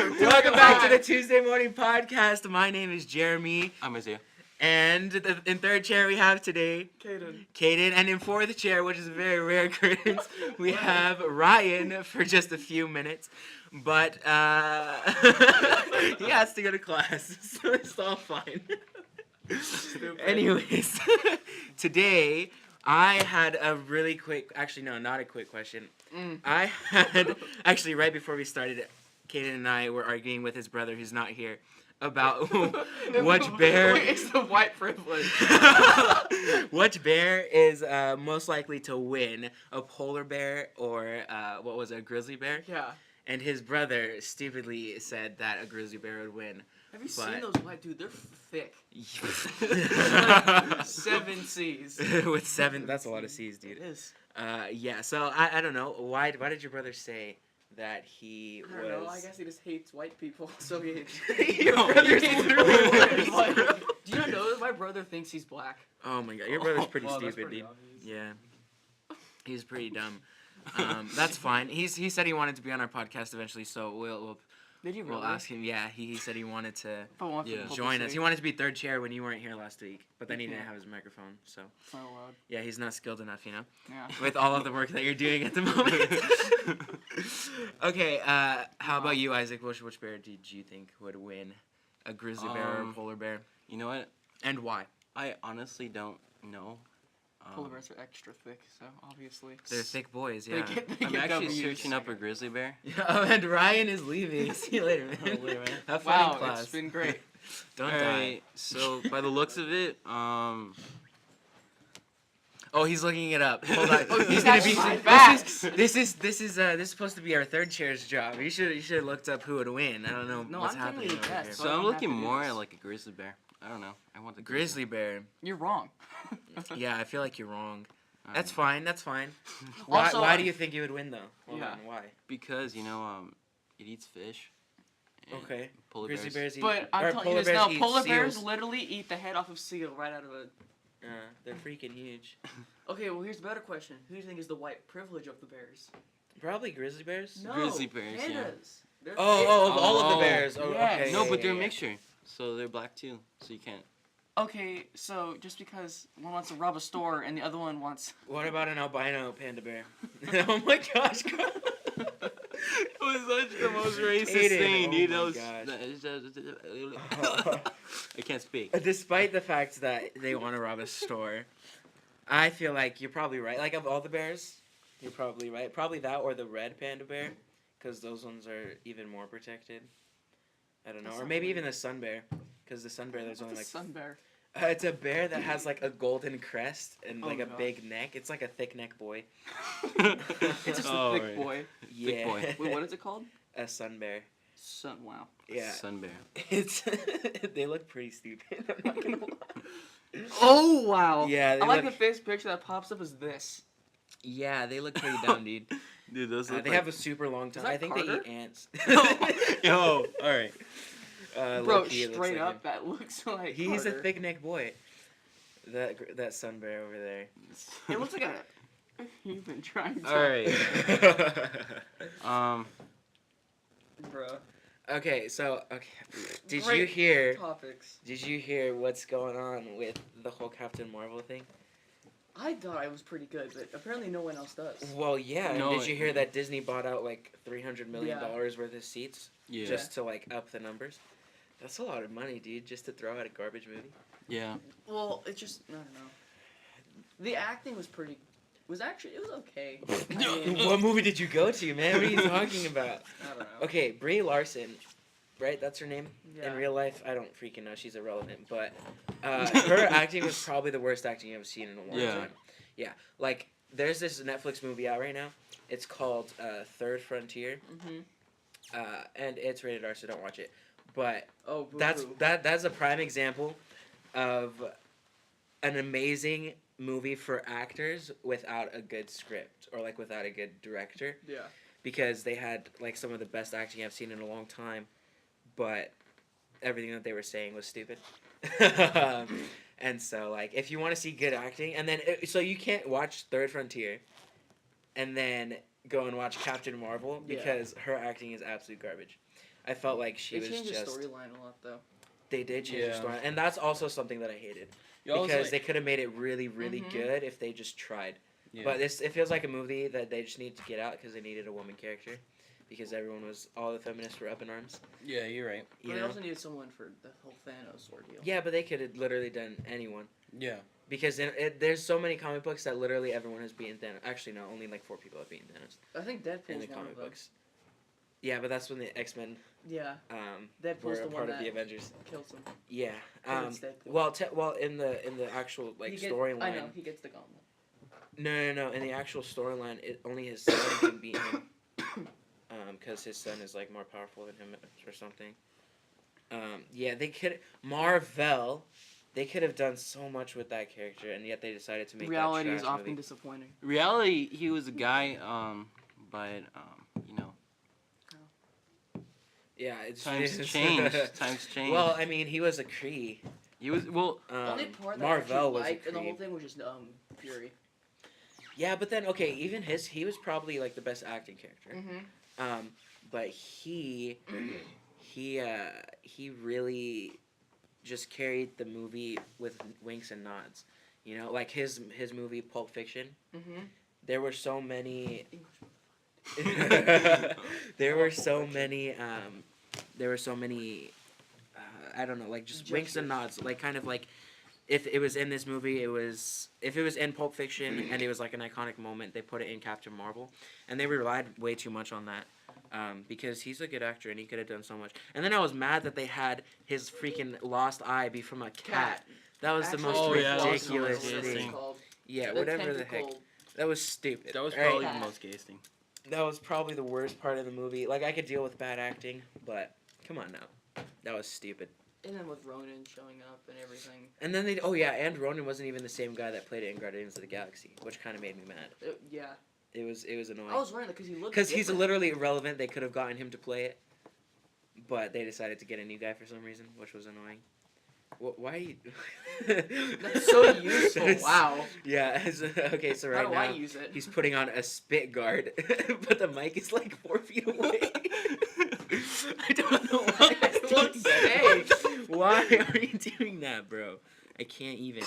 Welcome back to the Tuesday Morning Podcast. My name is Jeremy. I'm Isaiah. And in third chair we have today... Caden. And in fourth chair, which is a very rare occurrence, we have Ryan for just a few minutes. But he has to go to class, so it's all fine. Anyways, today I had a really quick... Actually, no, not a quick question. I had... Actually, right before we started, Caden and I were arguing with his brother, who's not here, about which bear... It's the white privilege. Which bear is most likely to win, a polar bear or, a grizzly bear? Yeah. And his brother stupidly said that a grizzly bear would win. Have you seen those white dude? They're thick. 7 C's. With 7, that's a lot of C's, dude. It is. Yeah, so I don't know. Why did your brother say that he was... I don't know. I guess he just hates white people. So he... Your brother's literally white. Do you not know that my brother thinks he's black? Oh my god, your brother's pretty stupid, that's pretty dude. obvious. Yeah. He's pretty dumb. That's fine. He said he wanted to be on our podcast eventually, so we'll Did you really? ask him. Yeah, he said he wanted to Yeah. join us. He wanted to be third chair when you weren't here last week, but then he didn't have his microphone, so... So loud. Yeah, he's not skilled enough, you know? Yeah. With all of the work that you're doing at the moment. Okay, how about you, Isaac? Which bear did you think would win? A grizzly bear or a polar bear? You know what? And why? I honestly don't know. Polar bears are extra thick, so obviously. They're thick boys, yeah. I'm actually searching up a grizzly bear. And Ryan is leaving. See you later, man. Later, man. Have fun in Wow, class. it's been great. Don't All die. right, so by the looks of it, Oh, he's looking it up. Hold on. Oh, He's gonna be. facts. This is supposed to be our third chair's job. You should have looked up who would win. I don't know No, what's I'm giving happening you over the here. best. so I I'm don't looking have to do more this. at like a grizzly bear. I don't know. I want the Grizzly bear. You're wrong. Yeah, I feel like you're wrong. I That's don't know. fine. That's fine. Why? Also, Why do you think you would win though? Hold Yeah. on, why? Because it eats fish. and Okay. Polar Grizzly bears. bears eat. But I'm or telling you polar this now, bears eat polar bears seals. literally eat the head off of seal right out of a... They're freaking huge. Okay, well here's a better question. Who do you think is the white privilege of the bears? Probably grizzly bears. No, Grizzly bears, yeah. pandas. They're Oh, of all of the Oh. bears. Oh, Yes. okay. No, yeah, but they're a yeah, yeah. mixture, so they're black too. So you can't. Okay, so just because one wants to rob a store and the other one wants... What about an albino panda bear? Oh my gosh. It was such the most racist Aiden, thing, oh dude. my I can't speak. Despite the fact that they want to rob a store, I feel like you're probably right. Like, of all the bears, you're probably right. Probably that or the red panda bear, because those ones are even more protected. I don't know. That's Or not maybe weird. even the sun bear, because the sun bear, there's only like... sun bear. It's a bear that has like a golden crest and Oh, like a God. big neck. It's like a thick neck boy. It's just Oh, a thick right. boy. Yeah. boy. Wait, what is it called? A sun bear. Sun, wow. Yeah. Sun bear. It's they look pretty stupid. I'm not gonna lie. Oh, wow. Yeah, they I like look- the first picture that pops up as this. Yeah, they look pretty dumb, dude. Dude, those look They have a super long tongue. that I think they Carter? eat ants. Yo, alright. Bro, low-key, it looks straight like up, him. that looks like He's a Carter. thick neck boy. That sun bear over there. It looks like a... You've been trying to... Alright. Bruh. Okay. Did Great you hear? Topics. Did you hear what's going on with the whole Captain Marvel thing? I thought I was pretty good, but apparently no one else does. Well, yeah. No, Did you hear that Disney bought out like $300 million Yeah. worth of seats Yeah. just to like up the numbers? That's a lot of money, dude, just to throw out a garbage movie. Yeah. Well, it just... I don't know. The acting was pretty... It was okay. I mean, What movie did you go to, man? What are you talking about? I don't know. Okay, Brie Larson, right? That's her name? Yeah. In real life, I don't freaking know. She's irrelevant. But her acting was probably the worst acting I've seen in a long Yeah. time. Yeah. Like, there's this Netflix movie out right now. It's called Third Frontier. Mm-hmm. And it's rated R, so don't watch it. But Oh, that's a prime example of an amazing movie for actors without a good script or like without a good director, Yeah. because they had like some of the best acting I've seen in a long time, but everything that they were saying was stupid. And so like if you want to see good acting, and then so you can't watch Third Frontier and then go and watch Captain Marvel Yeah. because her acting is absolute garbage. I felt like she They was changed just. the storyline a lot though. They did change Yeah. the story, and that's also something that I hated You always, because like- they could have made it really, really Mhm. good if they just tried. Yeah. But it feels like a movie that they just need to get out because they needed a woman character, because all the feminists were up in arms. Yeah, you're right. You But they know? also needed someone for the whole Thanos ordeal. Yeah, but they could have literally done anyone. Yeah. Because there's so many comic books that literally everyone has beaten Thanos. Actually, no, only like 4 people have beaten Thanos I think in Deadpool's the one comic of them. books. Yeah, but that's when the X-Men Yeah, were Deadpool's a the one part of that the Avengers. kills him. Yeah. And it's Deadpool. Well, in the actual like I storyline. know he gets the gauntlet. No. In the actual storyline, it only his son can beat him. Because his son is like more powerful than him or something. Yeah, they could have done so much with that character, and yet they decided to make Reality that is trash often movie. disappointing. Reality, he was a guy, but, you know, Yeah, it's times it's- change. Times change. Well, I mean, he was a Kree. he was, well, Only part that I Marvel actually was liked, a and the whole Kree. thing was just Fury. Yeah, but then okay, even he was probably like the best acting character. Mm-hmm. But he really just carried the movie with winks and nods. You know, like his movie Pulp Fiction. Mm-hmm. There were so many. English. there were so many. I don't know, like just winks and nods, like kind of like. If it was in this movie, if it was in Pulp Fiction and it was like an iconic moment, they put it in Captain Marvel, and they relied way too much on that, because he's a good actor and he could have done so much. And then I was mad that they had his freaking lost eye be from a cat. That was the most Oh, yeah, that was ridiculous so thing. interesting. Yeah, whatever the heck. That was stupid. that was right? probably the most gayest thing. That was probably the worst part of the movie. Like I could deal with bad acting, but come on now, that was stupid. And then with Ronan showing up and everything. And then and Ronan wasn't even the same guy that played it in Guardians of the Galaxy, which kind of made me mad. Yeah. It was annoying. I was wondering because he looked. Because he's different. literally irrelevant. They could have gotten him to play it, but they decided to get a new guy for some reason, which was annoying. Why? Are you... That's so useful. That is- Wow. Yeah. Okay. So right How do now I use it? he's putting on a spit guard, but the mic is like 4 feet away. I don't know why. That's insane. Why are you doing that, bro? I can't even.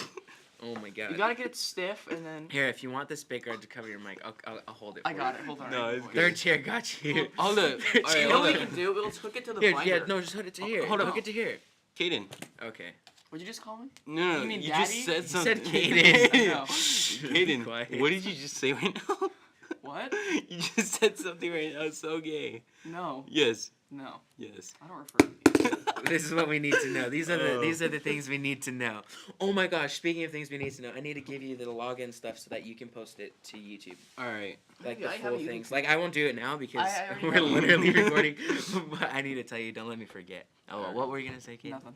Oh my god. You gotta get it stiff and then. Here, if you want the spit guard to cover your mic, I'll hold it. I for got you. it. Hold on. No, I it's can good. Third chair got you. Hold up. Third Alright, chair. You know hold what up. we can do? We'll just hook it to the Here, binder. yeah, no, just hook it to here. Hold on. Hook it to here. Caden. Okay. What'd you just call me? No, You mean you daddy? just said You something. said Caden. No. Caden, Quiet. what did you just say right now? What? You just said something right now so gay. No. Yes. No. Yes. I don't refer to people. This is what we need to know. These are the things we need to know. Oh my gosh! Speaking of things we need to know, I need to give you the login stuff so that you can post it to YouTube, All right. like Yeah, the I full have a things. YouTube. Like I won't do it now because I already we're have a literally YouTube. recording. But I need to tell you. Don't let me forget. Oh, what were you gonna say, Kate? Nothing.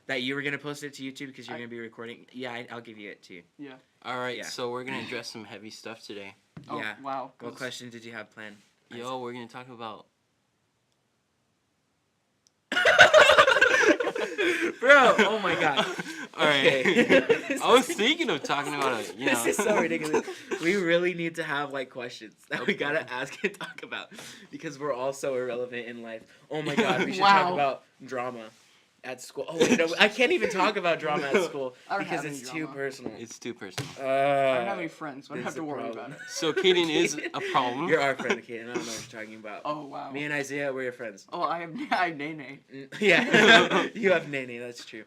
That you were gonna post it to YouTube because you're I- gonna be recording. Yeah, I'll give you it too. Yeah. All right. Yeah. So we're gonna address some heavy stuff today. Oh, Yeah. wow. What question did you have planned? Yo, we're gonna talk about. Bro, oh my god. All right. Okay. I was thinking of talking about it. You know. This is so ridiculous. We really need to have like questions that we gotta ask and talk about because we're all so irrelevant in life. Oh my god, we should talk Wow. about drama at school. Oh wait, no, I can't even talk about drama at school I don't because have any it's too drama. personal. It's too personal. I don't have any Uh, friends, so I don't this have is to a worry problem. about it. So Caden is a problem. You're our friend, Kate, and I don't know what you're talking about. Oh, wow. Me and Isaiah, we're your friends. Oh, I have Nene. Yeah, you have Nene. That's true.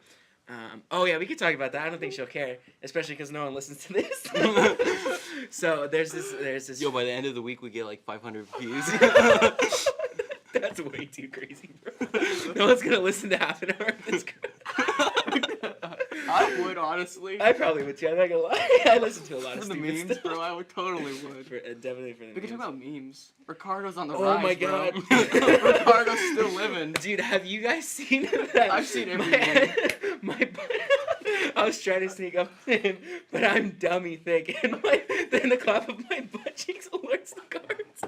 Oh yeah, we could talk about that. I don't think she'll care, especially because no one listens to this. So there's this. Yo, by the end of the week, we get like 500 views. That's way too crazy, bro. No one's gonna listen to half an hour of this. I would, honestly. I probably would too. I'm not gonna lie. I listen to a lot of For the stupid memes, stuff. bro, I would totally would. Definitely for the We could talk memes. about memes. Ricardo's on the Oh rise, my bro. God. Ricardo's still living. Dude, have you guys seen that? I've seen every my butt. I was trying to sneak up to him, but I'm dummy thick, and then the clap of my butt cheeks alerts the guards.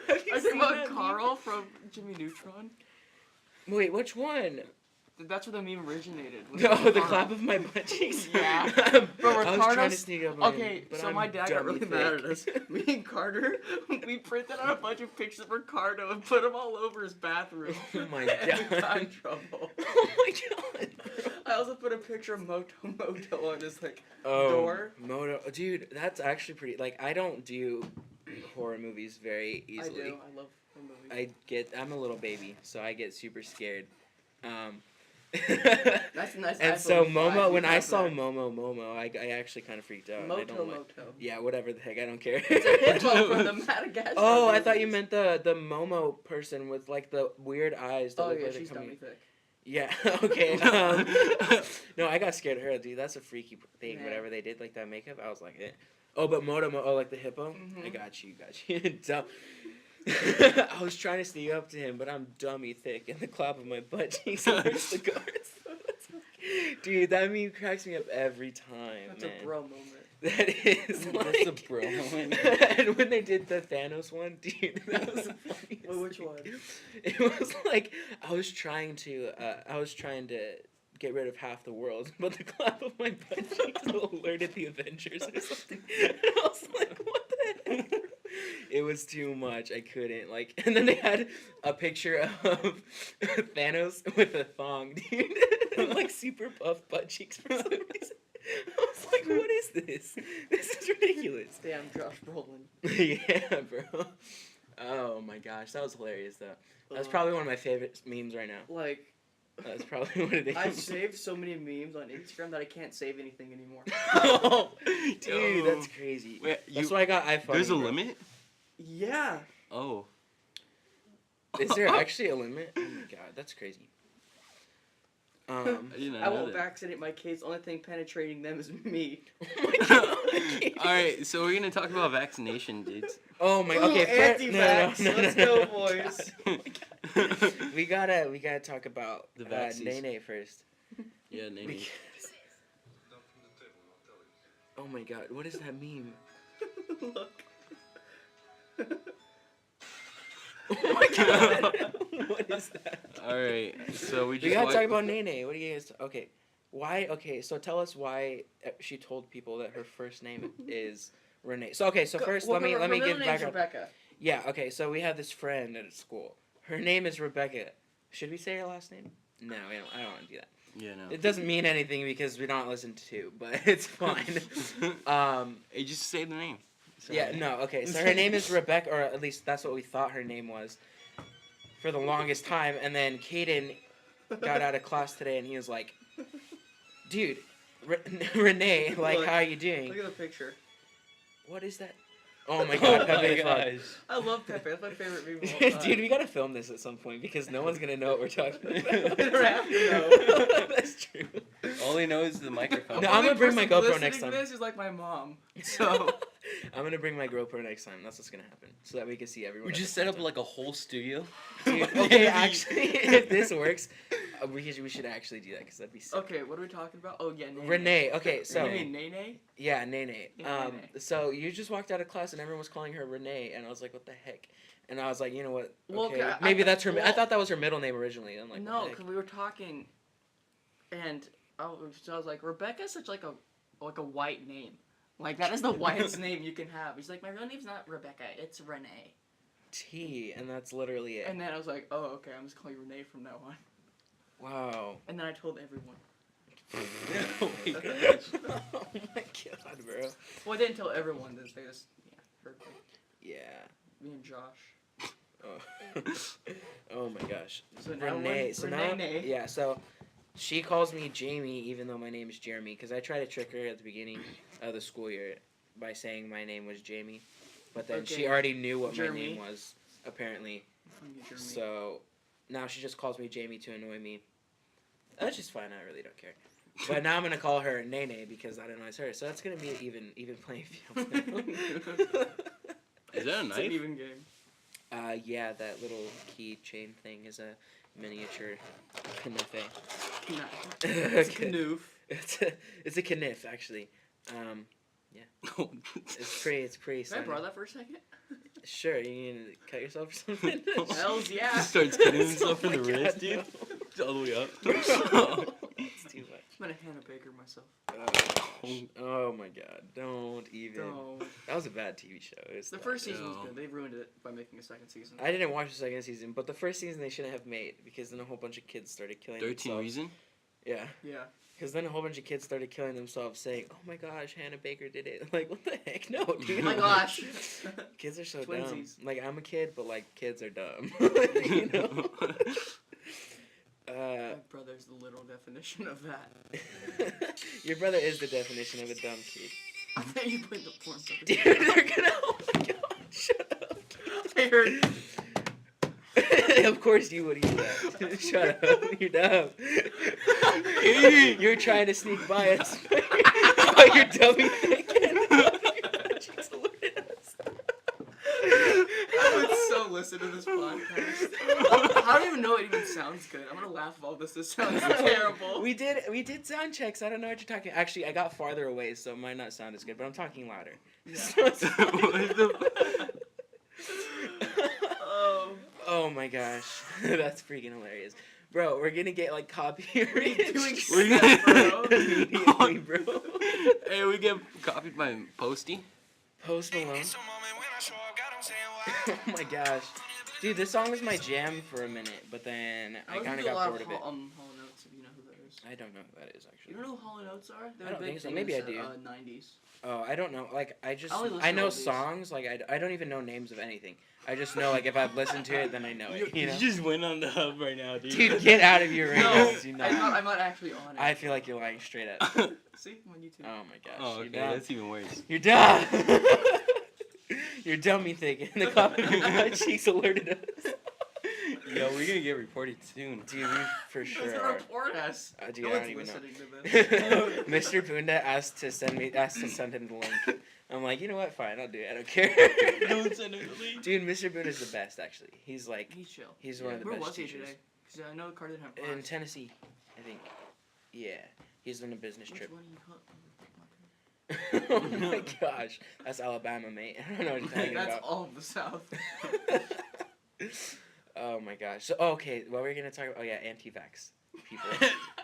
Have you I seen think about that meme? Carl from Jimmy Neutron. Wait, which one? That's where the meme originated. was No, the Ricardo. clap of my butt cheeks. Yeah. I Bro, was trying to Ricardo's- sneak up on Okay, him, but so I'm my dad got dummy really mad at thick. us. Me and Carter, we printed out a bunch of pictures of Ricardo and put them all over his bathroom. Oh my And we got God. in trouble. Oh my God. I also put a picture of Moto on his Oh, door. Moto, dude, that's actually pretty. Like, I don't do horror movies very easily. I do. I love the movie. I'm a little baby, so I get super scared. That's a nice. And iPhone so 5 Momo, you when I have saw there. Momo, I actually kind of freaked out. I don't like, Moto. yeah, whatever the heck, I don't care. It's a hippo from the Madagascar. Oh, I thought you movies. meant the Momo person with like the weird eyes. That Oh look yeah, like they're she's coming. dummy thick. Yeah. Okay. No, I got scared of her, dude. That's a freaky thing. Yeah. Whatever they did, like that makeup, I was like, eh. Oh, but oh, like the hippo. Mhm. I got you. Dumb. I was trying to sneak up to him, but I'm dummy thick, and the clap of my butt cheeks hurts the guards. Dude, that meme cracks me up every time. That's man. a bro moment. That is That's like, a bro moment. And when they did the Thanos one, dude, that was the funniest. Wait, which thing. one? It was like I was trying to get rid of half the world, but the clap of my butt cheeks alerted the Avengers or something. And I was like, what the heck? It was too much. I couldn't like. And then they had a picture of Thanos with a thong, dude, and like super puff butt cheeks for some reason. I was like, what is this? This is ridiculous. Damn, Josh Brolin. Yeah, bro. Oh my gosh, that was hilarious though. That's probably one of my favorite memes right now. Like, That's probably what it is. I've saved so many memes on Instagram that I can't save anything anymore. Oh, dude, Yo. that's crazy. Wait, That's why I got iPhone. There's a bro. limit? Yeah. Oh. Is there actually a limit? Oh my god, that's crazy. I did not I know won't that. vaccinate my kids. Only thing penetrating them is me. Oh my god. Alright, so we're gonna talk about vaccination, dudes. Oh my. Ooh, Okay. anti-vax. Let's go, boys. Oh my god. We gotta talk about The vaccines. Nene first. Yeah, name Because- Oh my god, what is that meme? Look. Oh my god. What is that? Alright, so we just We gotta wa- talk about Nene. What do you guys? Okay, why? Okay, so tell us why she told people that her first name is Renee. So okay, so first let me her give middle name's background. Rebecca. Yeah. Okay, so we have this friend at school. Her name is Rebecca. Should we say her last name? No, we don't. I don't want to do that. Yeah, no. It doesn't mean anything because we're not listened to, but it's fine. Hey, just say the name. So- Yeah, no, okay. So her name is Rebecca, or at least that's what we thought her name was for the longest time. And then Caden got out of class today and he was like, dude, Renee, like, Look. how are you doing? Look at the picture. What is that? Oh my god, Pepe the Frog. I love Pepe. That's my favorite meme of all time. Dude, we gotta film this at some point because no one's gonna know what we're talking about. We don't have to know. That's true. All he knows is the microphone. No, I'm gonna bring my GoPro Listening next to time. This is like my mom. So I'm gonna bring my GoPro next time. That's what's gonna happen, so that we can see everyone. We at just the set same up time. like a whole studio. Dude, okay, actually, if this works, we should actually do that because that'd be sick. okay, what are we talking about? Oh yeah, Nene. Renee. Okay, so You mean Nene? yeah, Nene. Yeah, Nene. So you just walked out of class and everyone was calling her Renee, and I was like, what the heck? And I was like, you know what? Well, Okay, okay, maybe I- that's her. I well- thought that was her middle name originally. I'm like, No, what the heck? because we were talking, and so I was like, Rebecca's such like a white name. Like that is the whitest name you can have. He's like, my real name's not Rebecca, it's Renee. T, and that's literally it. And then I was like, oh okay, I'm just calling you Renee from now on. Wow. And then I told everyone. Oh my gosh. Oh my god, bro. Well, I didn't tell everyone. They just heard me. Yeah. Me and Josh. Oh. Oh my gosh. So now Renee. we're So now, Renee. yeah. So she calls me Jamie, even though my name is Jeremy, because I tried to trick her at the beginning of the school year by saying my name was Jamie, but then she Okay. already knew what my Jeremy. name was, apparently. Jeremy. So now she just calls me Jamie to annoy me. That's just fine. I really don't care. But now I'm gonna call her Nene because that annoys her. So that's gonna be an even playing field. Is that a It's an knife? even game. Yeah, that little keychain thing is a miniature knife. Nah. It's Knoof. it's a kniff actually. It's pretty Can I stunning. borrow that for a second? Sure, you gonna cut yourself or something? Hells yeah. He starts cutting himself Oh in the my God, wrist, dude. no. All the way up. It's too much. I'm gonna Hannah Baker myself. Oh my god! Don't even. Don't. That was a bad TV show. The first season was good. They ruined it by making a second season. I didn't watch the second season, but the first season they shouldn't have made because then a whole bunch of kids started killing 13 themselves. Reason? Yeah. Yeah. Because then a whole bunch of kids started killing themselves, saying, "Oh my gosh, Hannah Baker did it!" Like, what the heck? No, dude. Oh my gosh. Kids are so Twinsies. dumb. Like, I'm a kid, but like, kids are dumb. You know. My brother's the literal definition of that. Your brother is the definition of a dumb kid. I thought you put the porn stuff. Dude, they're gonna. Oh my god! Shut up. I heard. Of course you would eat that. Shut up. You're dumb. You're trying to sneak by us. But you're dummy thinking. I would so listen to this podcast. I don't even know it even sounds good. I'm gonna laugh at all this. This sounds terrible. We did sound checks. I don't know what you're talking. Actually, I got farther away, so it might not sound as good. But I'm talking louder. Yeah. Oh my gosh, that's freaking hilarious, bro. We're gonna get like copyright. Doing bro. Immediately, bro. Hey, we get copied by Posty. Post Malone. Oh my gosh, dude, this song was my jam for a minute, but then I kind of got bored of it. Hall Notes, if you know who that is. I don't know who that is actually. You don't know who Hall Notes are? They're I don't a big think so. thing Maybe in I do. 90s. Oh, I don't know. Like, I only listen I to know oldies. songs. Like, I don't even know names of anything. I just know, like, if I've listened to it, then I know it. You know? just went on the hub right now, dude. Dude, get out of your No, range. Do not. I'm not actually on it. I feel like you're lying straight up. See? I'm on YouTube. Oh my gosh. Oh, You're okay, dumb. that's even worse. You're dumb. You're dummy thinking. The cop in my cheeks alerted us. Yo, we're gonna get reported soon. Dude, we for Who's sure gonna are. report us? Dude, No I one's don't even know. listening to this. Mr. Punda asked to send him the link. I'm like, you know what? Fine, I'll do it. I don't care. Don't send it to me. Dude, Mr. Boone is the best, actually. He's like, He's chill. he's one of the Where best was he teachers. today? Because I know Carter didn't have In class. Tennessee, I think. Yeah, he's on a business Which trip. one you cut? Oh my gosh, that's Alabama, mate. I don't know what you're talking That's about. all of the South. Oh my gosh. So, okay, what were we gonna talk about? Oh yeah, anti-vax people.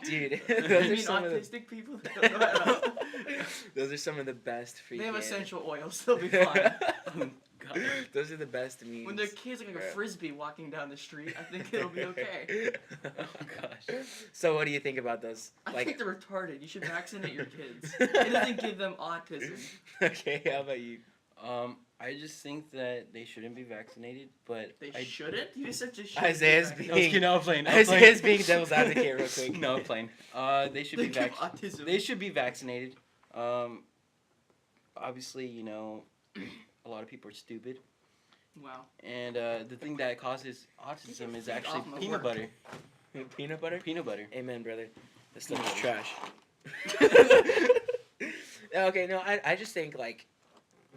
Dude, You those are mean some of the autistic people that don't know how to... those are some of the best freaking. They have essential oils. They'll be fine. God. Those are the best memes. When their kids are like a Right. frisbee walking down the street, I think it'll be okay. Oh gosh. So what do you think about those? I Like, think they're retarded. You should vaccinate your kids. It doesn't give them autism. okay, how about you? I just think that they shouldn't be vaccinated, but They I shouldn't? You said just should. Isaiah's be being- No, I'm playing. Isaiah's being devil's advocate real quick. No, I'm playing. They should They be give vaccinated. autism. They should be vaccinated. Obviously, you know, a lot of people are stupid, Wow. and the thing that causes autism is actually off my peanut work. butter. Peanut butter? Peanut butter. Amen, brother. This stuff is trash. Okay, no, I just think, like,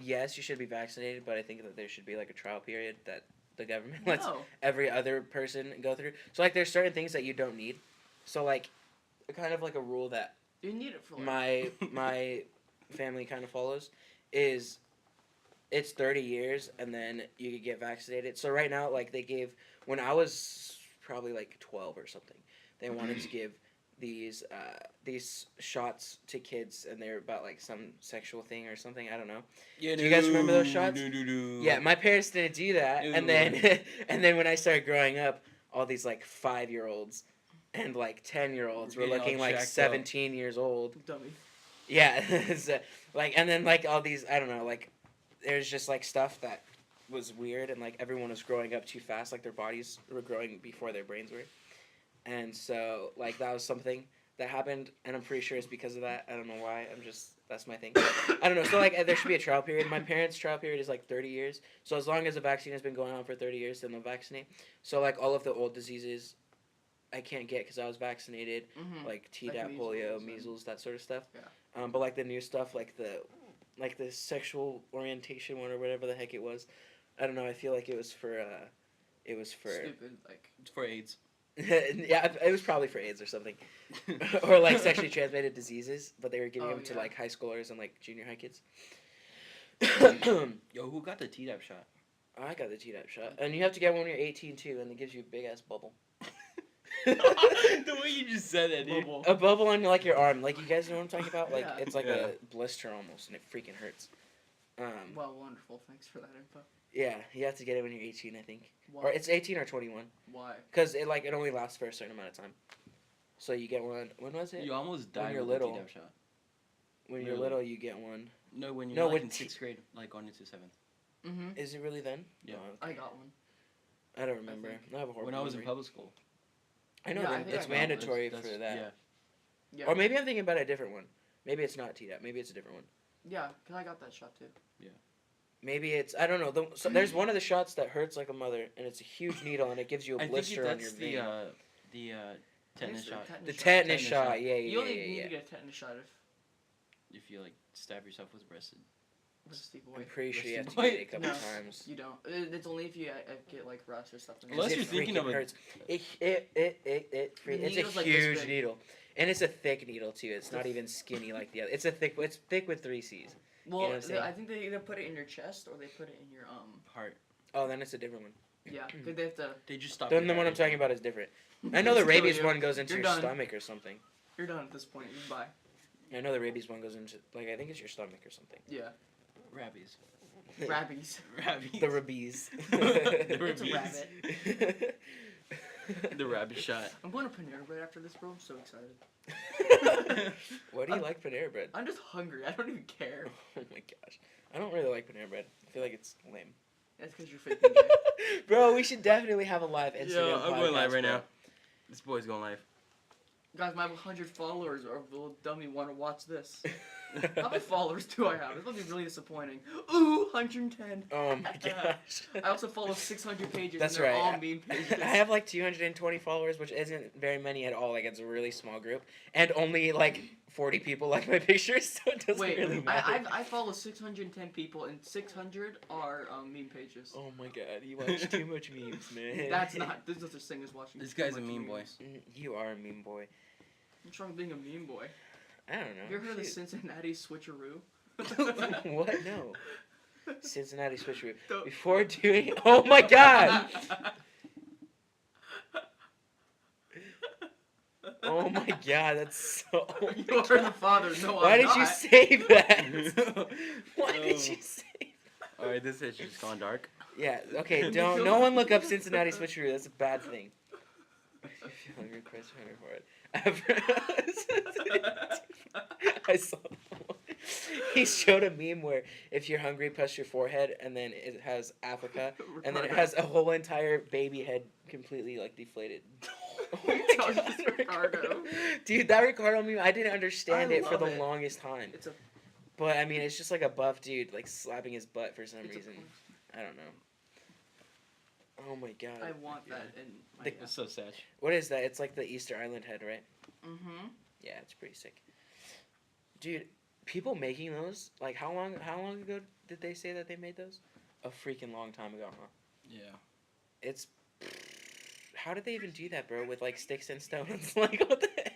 yes, you should be vaccinated, but I think that there should be, like, a trial period that the government lets No. every other person go through. So, like, there's certain things that you don't need. So, like, kind of like a rule that You need it for like... my family kind of follows is it's 30 years and then you could get vaccinated. So right now, like, they gave, when I was probably like 12 or something, they wanted to give these shots to kids, and they're about like some sexual thing or something, I don't know. Yeah, Do you guys remember those shots? Yeah, my parents didn't do that, and then and then when I started growing up, all these like 5-year-olds and like 10-year-olds were Getting all looking like jacked up. 17 years old. Dummy. Yeah, so, like, and then like all these, I don't know, like, there's just like stuff that was weird, and like everyone was growing up too fast, like their bodies were growing before their brains were, and so like that was something that happened, and I'm pretty sure it's because of that. I don't know why. That's my thing. I don't know. So like there should be a trial period. My parents' trial period is like 30 years. So as long as the vaccine has been going on for 30 years, then they'll vaccinate. So like all of the old diseases, I can't get because I was vaccinated, Mm-hmm. like Tdap, Like polio, measles and- measles, that sort of stuff. Yeah. But like the new stuff, like the sexual orientation one or whatever the heck it was, I don't know. I feel like it was for Stupid, like... It's for AIDS. yeah, it was probably for AIDS or something, or like sexually transmitted diseases. But they were giving Oh, them to yeah. like high schoolers and like junior high kids. Yo, who got the Tdap shot? I got the Tdap shot, and you have to get one when you're 18 too, and it gives you a big ass bubble. The way you just said that, dude. Bubble. A bubble on like your arm, like you guys know what I'm talking about. Like Yeah. it's like Yeah. a blister almost, and it freaking hurts. Well, wonderful. Thanks for that info. Yeah, you have to get it when you're 18, I think, Why? or it's 18 or 21, Why? because it only lasts for a certain amount of time. So you get one. When was it? You almost died you're with little. a Tdap shot. When you're really? little, you get one. No, when you're No, like when in 6th grade, like going into 7th. Mm-hmm. Is it really then? Yeah. Oh, okay. I got one. I don't remember. think. I have a horrible When I was in memory. public school. I know Yeah, I that think it's I got one. mandatory That's- for that. Yeah. Yeah. Or maybe I'm thinking about a different one. Maybe it's not Tdap. Maybe it's a different one. Yeah, cause I got that shot too. Maybe it's I don't know. So there's one of the shots that hurts like a mother, and it's a huge needle, and it gives you a I think blister on your that's vein. the tetanus shot. The tetanus Tetanus shot. shot. Yeah, You yeah, only yeah, need yeah. to get a tetanus shot If you like stab yourself with breasted. Rusty boy. I'm pretty sure you have to Boy. get it a couple No. times. You don't. It's only if you get like rust or stuff. Unless It you're thinking freaking of a- hurts. It it's The a needle's like this huge big. needle, and it's a thick needle too. It's not even skinny like the other. It's thick with 3 C's. Well, what I'm saying? I think they either put it in your chest or they put it in your Heart. Oh, then it's a different one. Yeah, cause they have to. They just stopped. Then the your one I'm heart talking about is different. I know the It's killing rabies you. one goes into You're your done. stomach or something. You're done at this point. Goodbye. I know the rabies one goes into I think it's your stomach or something. Yeah. Rabies. Rabbies. Rabies. The rabies. The It's a rabies. rabbit. The rabbit shot. I'm going to Panera Bread after this, bro. I'm so excited. What do you like Panera Bread? I'm just hungry. I don't even care. Oh my gosh. I don't really like Panera Bread. I feel like it's lame. That's because you're faking gay. Bro, we should definitely have a live Instagram Yeah, I'm going live podcast, right bro. now. This boy's going live. Guys, my 100 followers are little dummy want to watch this. How many followers do I have? It's gonna be really disappointing. Ooh, 110. Oh my gosh. I also follow 600 pages. That's and they're right. all meme pages. I have like 220 followers, which isn't very many at all. Like it's a really small group, and only like 40 people like my pictures, so it doesn't Wait, really matter. I follow 610 people, and 600 are meme pages. Oh my god, you watch too much memes, man. That's not. There's no such thing as watching. This too guy's a much meme boy. memes. You are a meme boy. What's wrong with being a meme boy? I don't know. Have you ever heard of the Shoot. Cincinnati switcheroo? What? No. Cincinnati switcheroo. Don't- Before doing. Oh my god! Oh my god, that's so. Oh You my are God. the father. No, Why I'm did you not. say that? Why did Oh. you say? Alright, this has just gone dark. Yeah. Okay. Don't. No one look up Cincinnati switcheroo. That's a bad thing. If you're hungry, press harder for it. I saw. He showed a meme where if you're hungry, press your forehead, and then it has Africa, and then it has a whole entire baby head completely like deflated. Oh my Tells God, it's Ricardo. Dude, that Ricardo meme, I didn't understand I it for the love it. longest time. It's a. But I mean, it's just like a buff dude like slapping his butt for some It's reason. a I don't know. Oh my God. I want that in my The- It's so sad. What is that? It's like the Easter Island head, right? Mm-hmm. Yeah, it's pretty sick. Dude, people making those, like how long ago did they say that they made those? A freaking long time ago, huh? Yeah. It's how did they even do that, bro? With like sticks and stones? Like what the heck?